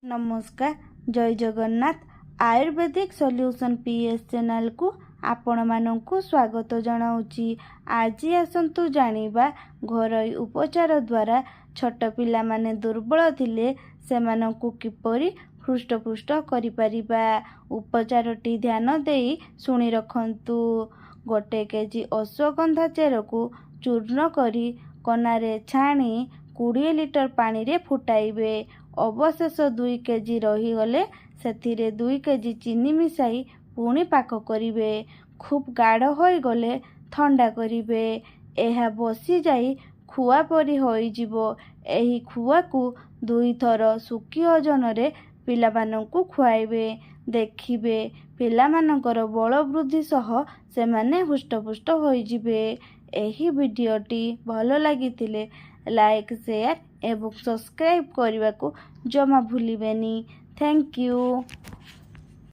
नमस्कार जय Jagannath Ayurvedic solution PS channel को आपण मानकु स्वागत जनाऊँची। आज आसंतु जानिबा घरोई उपचार द्वारा छोट पिला माने दुर्बल थिले सेमानंकु किपरि हृष्टपुष्ट करि परिबा। उपचारटी ध्यान देई सुनि रखंतु। 1 केजी अश्वगंधा चेर को चूर्ण करी कनारे छाणी 20 लिटर पानी रे फुटाइबे। अवशेष 2 केजी रहीगले सेथिरे 2 केजी चीनी मिसाई पुणी पाक करिवे। खूब गाढ़ होई गले ठंडा करिवे। एहा बसी जाई खुआ परी होई जिवो। एही खुआ को 2 थर सुखी ओजन रे पिला मानंकु खुआइबे। देखिबे पिला मानकर बल वृद्धि सह से माने हुष्टपुष्ट होई जिवे। एही वीडियोटी भलो लागिथिले लाइक शेयर एवं सब्सक्राइब करने को जमा भूलिबेनी। Thank you.